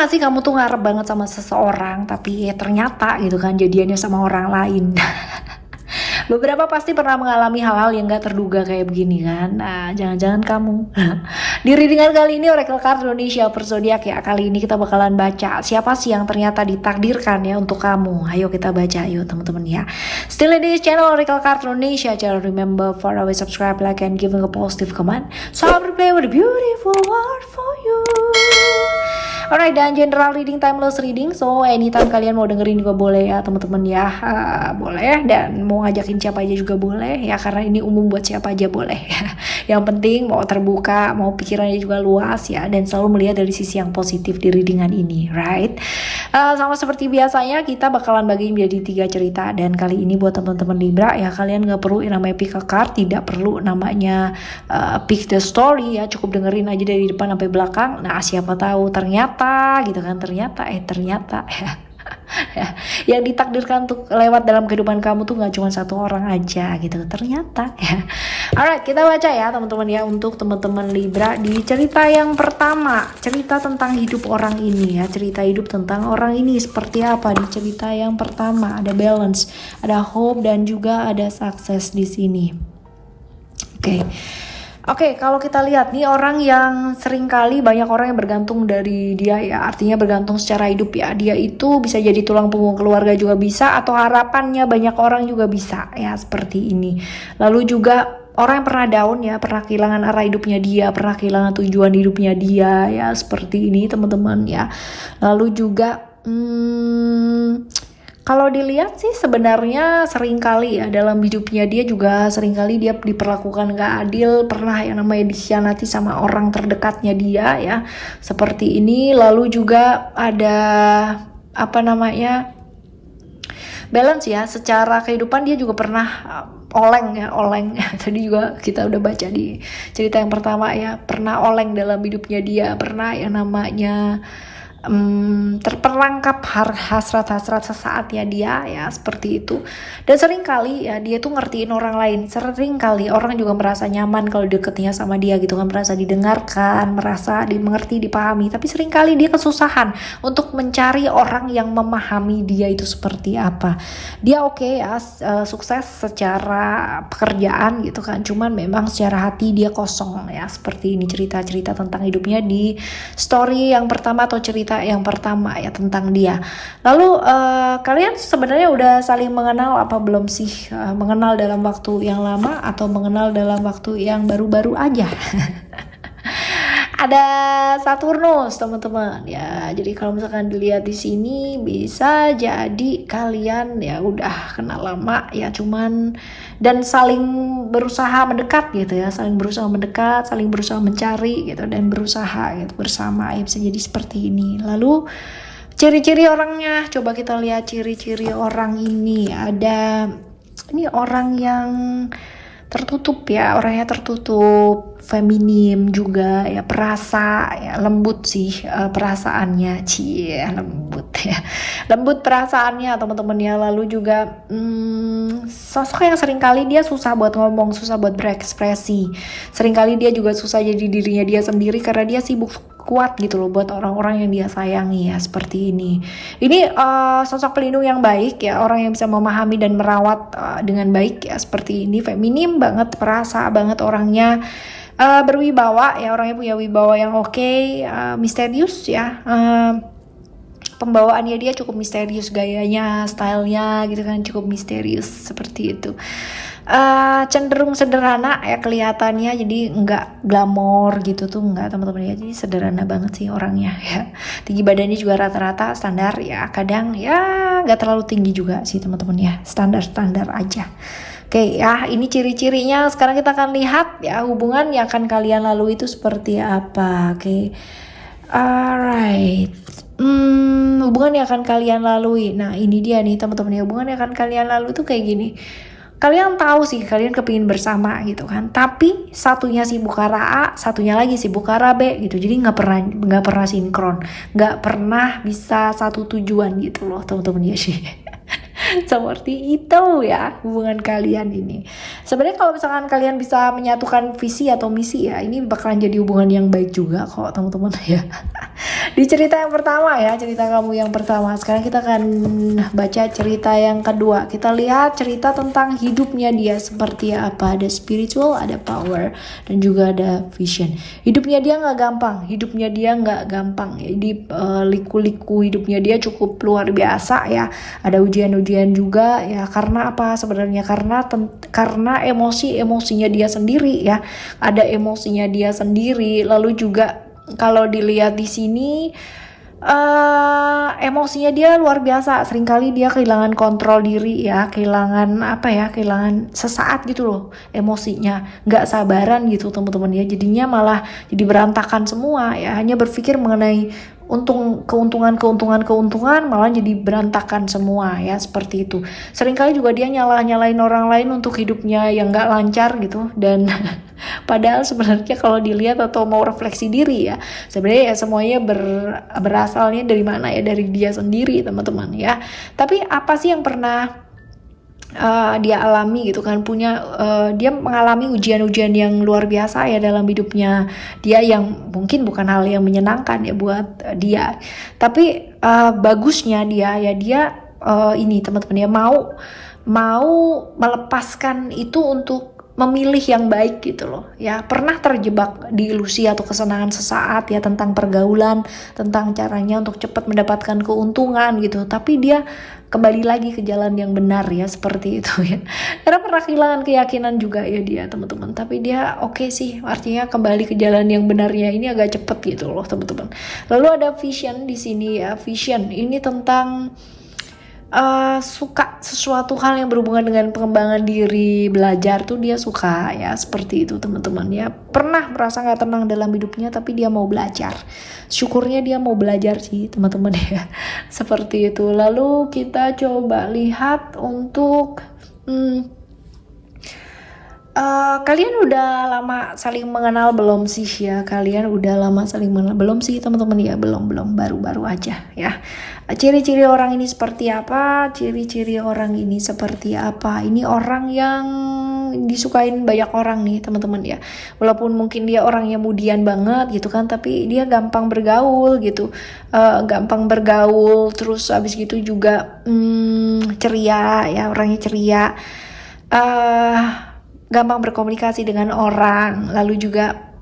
gak sih kamu tuh ngarep banget sama seseorang tapi ternyata gitu kan jadiannya sama orang lain. Beberapa pasti pernah mengalami hal-hal yang gak terduga kayak begini kan. Nah, jangan-jangan kamu. Di readingan kali ini Oracle Card Indonesia per zodiak ya. Kali ini kita bakalan baca siapa sih yang ternyata ditakdirkan ya untuk kamu. Ayo kita baca yuk teman-teman ya. Still in this channel Oracle Card Indonesia. Jangan remember for always subscribe, like, and giving a positive comment. So I will play with a beautiful word for you. Alright, dan general reading, timeless reading. So anytime kalian mau dengerin juga boleh ya teman-teman ya. Boleh, dan mau ngajakin siapa aja juga boleh ya, karena ini umum buat siapa aja boleh ya. Yang penting mau terbuka, mau pikirannya juga luas ya, dan selalu melihat dari sisi yang positif di readingan ini, right? Sama seperti biasanya kita bakalan bagi menjadi 3 cerita, dan kali ini buat teman-teman Libra ya, kalian nggak perlu yang namanya pick a card, tidak perlu namanya pick the story ya, cukup dengerin aja dari depan sampai belakang. Nah, siapa tahu ternyata gitu kan, ternyata ya. Ya, yang ditakdirkan untuk lewat dalam kehidupan kamu tuh gak cuma satu orang aja gitu ternyata ya. Alright, kita baca ya teman-teman ya, untuk teman-teman Libra di cerita yang pertama, cerita tentang hidup orang ini ya, cerita hidup tentang orang ini seperti apa di cerita yang pertama. Ada balance, ada hope, dan juga ada sukses di sini. Oke, kalau kita lihat nih orang yang seringkali banyak orang yang bergantung dari dia ya, artinya bergantung secara hidup ya. Dia itu bisa jadi tulang punggung keluarga juga bisa, atau harapannya banyak orang juga bisa ya, seperti ini. Lalu juga orang yang pernah down ya, pernah kehilangan arah hidupnya dia, pernah kehilangan tujuan hidupnya dia ya, seperti ini teman-teman ya. Lalu juga kalau dilihat sih sebenarnya seringkali ya dalam hidupnya dia juga seringkali dia diperlakukan gak adil, pernah yang namanya dikhianati sama orang terdekatnya dia ya, seperti ini. Lalu juga ada balance ya, secara kehidupan dia juga pernah oleng tadi juga kita udah baca di cerita yang pertama ya, pernah oleng dalam hidupnya dia, pernah yang namanya terperangkap hasrat-hasrat sesaat ya dia ya, seperti itu. Dan sering kali ya dia tuh ngertiin orang lain, sering kali orang juga merasa nyaman kalau deketnya sama dia gitu kan, merasa didengarkan, merasa dimengerti, dipahami. Tapi sering kali dia kesusahan untuk mencari orang yang memahami dia itu seperti apa. Dia oke ya, sukses secara pekerjaan gitu kan, cuman memang secara hati dia kosong ya, seperti ini cerita-cerita tentang hidupnya di story yang pertama atau cerita yang pertama ya tentang dia. Lalu kalian sebenarnya udah saling mengenal apa belum sih? Mengenal dalam waktu yang lama atau mengenal dalam waktu yang baru-baru aja? Ada Saturnus teman-teman ya. Jadi kalau misalkan dilihat di sini bisa jadi kalian ya udah kenal lama ya, cuman dan saling berusaha mendekat gitu ya, saling berusaha mendekat, saling berusaha mencari gitu, dan berusaha gitu bersama ya, bisa jadi seperti ini. Lalu ciri-ciri orangnya, coba kita lihat ciri-ciri orang ini. Ada ini orang yang tertutup ya, orangnya tertutup, feminim juga ya, perasa ya, lembut sih perasaannya, lembut ya, lembut perasaannya teman-teman ya. Lalu juga sosok yang seringkali dia susah buat ngomong, susah buat berekspresi, seringkali dia juga susah jadi dirinya dia sendiri karena dia sibuk kuat gitu loh buat orang-orang yang dia sayangi ya, seperti ini. Ini sosok pelindung yang baik ya, orang yang bisa memahami dan merawat dengan baik ya, seperti ini. Feminim banget, perasa banget orangnya, berwibawa ya, orangnya punya wibawa yang oke, misterius ya, pembawaannya dia cukup misterius, gayanya, stylenya gitu kan cukup misterius, seperti itu. Cenderung sederhana ya kelihatannya, jadi nggak glamor gitu tuh nggak teman-teman ya, jadi sederhana banget sih orangnya ya. Tinggi badannya juga rata-rata standar ya, kadang ya nggak terlalu tinggi juga sih teman-teman ya, standar-standar aja. Oke ya, ini ciri-cirinya. Sekarang kita akan lihat ya hubungan yang akan kalian lalui itu seperti apa. Oke, alright. Hubungan yang akan kalian lalui. Nah ini dia nih teman-teman ya, hubungan yang akan kalian lalui itu kayak gini. Kalian tahu sih kalian kepingin bersama gitu kan, tapi satunya sibuk ke arah A, satunya lagi sibuk ke arah B gitu, jadi nggak pernah sinkron, nggak pernah bisa satu tujuan gitu loh teman-teman ya sih. Seperti itu ya hubungan kalian ini. Sebenarnya kalau misalkan kalian bisa menyatukan visi atau misi ya, ini bakalan jadi hubungan yang baik juga kok teman-teman ya. Di cerita yang pertama ya, cerita kamu yang pertama. Sekarang kita akan baca cerita yang kedua. Kita lihat cerita tentang hidupnya dia seperti apa. Ada spiritual, ada power, dan juga ada vision. Hidupnya dia nggak gampang. Hidupnya dia nggak gampang. Jadi liku-liku hidupnya dia cukup luar biasa ya. Ada ujian-ujian juga ya. Karena apa sebenarnya? Karena emosinya dia sendiri ya. Ada emosinya dia sendiri. Lalu juga kalau dilihat di sini emosinya dia luar biasa. Seringkali dia kehilangan kontrol diri ya, kehilangan sesaat gitu loh emosinya, nggak sabaran gitu teman-teman ya. Jadinya malah jadi berantakan semua ya, hanya berpikir mengenai keuntungan malah jadi berantakan semua ya, seperti itu. Seringkali juga dia nyalain orang lain untuk hidupnya yang nggak lancar gitu, dan padahal sebenarnya kalau dilihat atau mau refleksi diri ya, sebenarnya ya semuanya berasalnya dari mana ya, dari dia sendiri teman-teman ya. Tapi apa sih yang pernah dia alami gitu kan, dia mengalami ujian-ujian yang luar biasa ya dalam hidupnya dia, yang mungkin bukan hal yang menyenangkan ya buat dia. Tapi bagusnya dia ini teman-teman ya, mau melepaskan itu untuk memilih yang baik gitu loh ya. Pernah terjebak di ilusi atau kesenangan sesaat ya, tentang pergaulan, tentang caranya untuk cepat mendapatkan keuntungan gitu, tapi dia kembali lagi ke jalan yang benar ya, seperti itu ya. Karena pernah kehilangan keyakinan juga ya dia teman-teman, tapi dia oke sih, artinya kembali ke jalan yang benarnya ini agak cepet gitu loh teman-teman. Lalu ada vision di sini ya. Vision ini tentang suka sesuatu hal yang berhubungan dengan pengembangan diri, belajar tuh dia suka ya, seperti itu teman-teman ya. Pernah merasa nggak tenang dalam hidupnya, tapi dia mau belajar. Syukurnya dia mau belajar sih teman-teman ya, seperti itu. Lalu kita coba lihat untuk kalian udah lama saling mengenal belum sih ya? Kalian udah lama saling mengenal belum sih teman-teman ya? Belum, baru-baru aja ya. Ciri-ciri orang ini seperti apa? Ciri-ciri orang ini seperti apa? Ini orang yang disukain banyak orang nih teman-teman ya. Walaupun mungkin dia orang yang mudian banget gitu kan, tapi dia gampang bergaul gitu. Gampang bergaul, terus abis gitu juga ceria ya, orangnya ceria. Gampang berkomunikasi dengan orang, lalu juga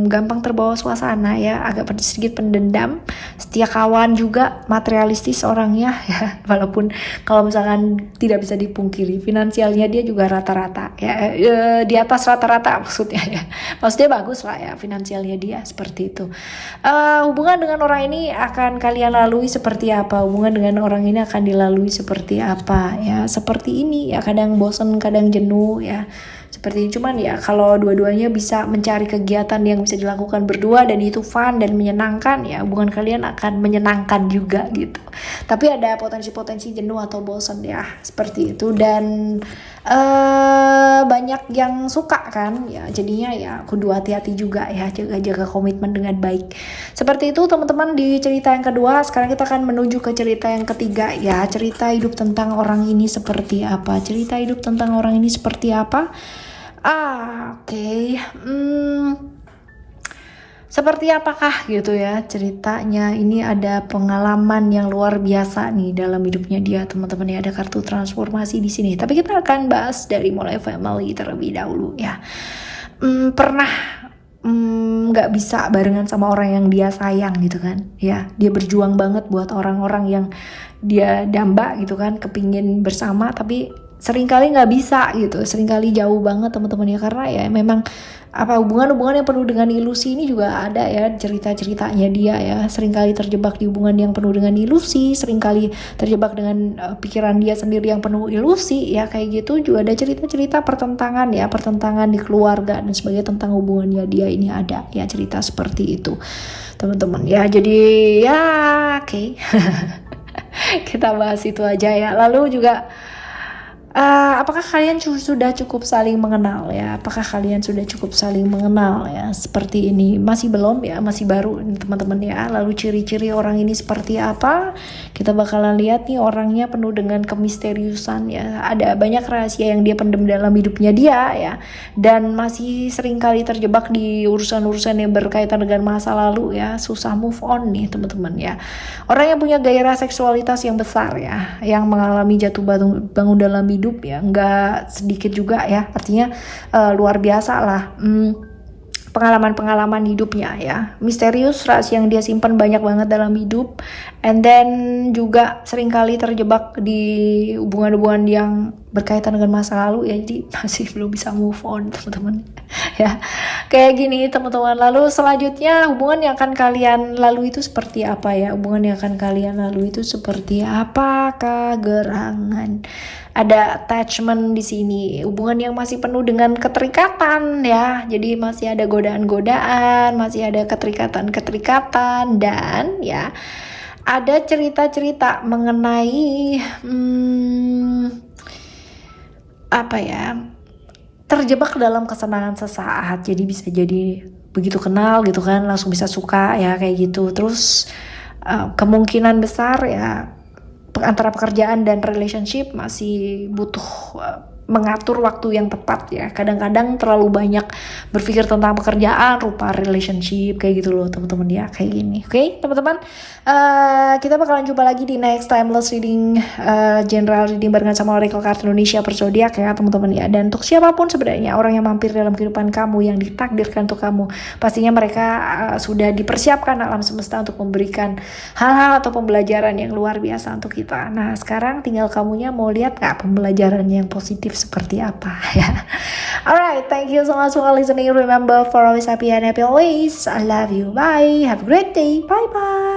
gampang terbawa suasana ya, agak sedikit pendendam, setia kawan juga, materialistis orangnya ya. Walaupun kalau misalkan tidak bisa dipungkiri finansialnya dia juga rata-rata ya, di atas rata-rata maksudnya ya, maksudnya bagus lah ya finansialnya dia, seperti itu. Hubungan dengan orang ini akan kalian lalui seperti apa? Hubungan dengan orang ini akan dilalui seperti apa ya? Seperti ini ya, kadang bosan, kadang jenuh ya, seperti ini. Cuman ya kalau dua-duanya bisa mencari kegiatan yang bisa dilakukan berdua dan itu fun dan menyenangkan ya, hubungan kalian akan menyenangkan juga gitu. Tapi ada potensi-potensi jenuh atau bosan ya, seperti itu. Dan banyak yang suka kan ya, jadinya ya kudu hati-hati juga ya, jaga komitmen dengan baik. Seperti itu teman-teman di cerita yang kedua. Sekarang kita akan menuju ke cerita yang ketiga ya. Cerita hidup tentang orang ini seperti apa? Cerita hidup tentang orang ini seperti apa? Oke. Seperti apakah gitu ya ceritanya? Ini ada pengalaman yang luar biasa nih dalam hidupnya dia teman-teman ya. Ada kartu transformasi di sini. Tapi kita akan bahas dari mulai family terlebih dahulu ya. Pernah nggak bisa barengan sama orang yang dia sayang gitu kan ya. Dia berjuang banget buat orang-orang yang dia damba gitu kan, kepingin bersama, tapi seringkali nggak bisa gitu, seringkali jauh banget teman-teman ya. Karena ya memang hubungan-hubungan yang penuh dengan ilusi ini juga ada ya, cerita-ceritanya dia ya. Seringkali terjebak di hubungan yang penuh dengan ilusi, seringkali terjebak dengan pikiran dia sendiri yang penuh ilusi ya, kayak gitu. Juga ada cerita-cerita pertentangan ya, pertentangan di keluarga dan sebagainya tentang hubungannya dia ini, ada ya cerita seperti itu teman-teman ya. Jadi ya oke. Kita bahas itu aja ya. Lalu juga Apakah kalian sudah cukup saling mengenal ya? Apakah kalian sudah cukup saling mengenal ya? Seperti ini masih belum ya, masih baru ini teman-teman ya. Lalu ciri-ciri orang ini seperti apa? Kita bakalan lihat nih, orangnya penuh dengan kemisteriusan ya. Ada banyak rahasia yang dia pendam dalam hidupnya dia ya. Dan masih sering kali terjebak di urusan-urusan yang berkaitan dengan masa lalu ya. Susah move on nih teman-teman ya. Orang yang punya gairah seksualitas yang besar ya, yang mengalami jatuh bangun dalam hidup ya, nggak sedikit juga ya, artinya luar biasa lah pengalaman-pengalaman hidupnya ya, misterius, rahasia yang dia simpan banyak banget dalam hidup, and then juga seringkali terjebak di hubungan-hubungan yang berkaitan dengan masa lalu ya, jadi masih belum bisa move on teman-teman ya, kayak gini teman-teman. Lalu selanjutnya, hubungan yang akan kalian lalui itu seperti apa ya? Hubungan yang akan kalian lalui itu seperti apakah gerangan? Ada attachment di sini, hubungan yang masih penuh dengan keterikatan ya. Jadi masih ada godaan-godaan, masih ada keterikatan-keterikatan, dan ya ada cerita-cerita mengenai apa ya? Terjebak dalam kesenangan sesaat. Jadi bisa jadi begitu kenal gitu kan langsung bisa suka ya, kayak gitu. Terus kemungkinan besar ya antara pekerjaan dan relationship masih butuh mengatur waktu yang tepat ya. Kadang-kadang terlalu banyak berpikir tentang pekerjaan rupa relationship kayak gitu loh teman-teman ya, kayak gini. Oke, teman-teman, kita bakalan jumpa lagi di next timeless reading, general reading barengan sama Oracle Card Indonesia per zodiak ya teman-teman ya. Dan untuk siapapun sebenarnya orang yang mampir dalam kehidupan kamu, yang ditakdirkan untuk kamu, pastinya mereka sudah dipersiapkan alam semesta untuk memberikan hal-hal atau pembelajaran yang luar biasa untuk kita. Nah sekarang tinggal kamunya mau lihat gak pembelajarannya yang positif seperti apa ya. Alright, thank you so much for listening. Remember, for always happy and happy always. I love you. Bye. Have a great day. Bye bye.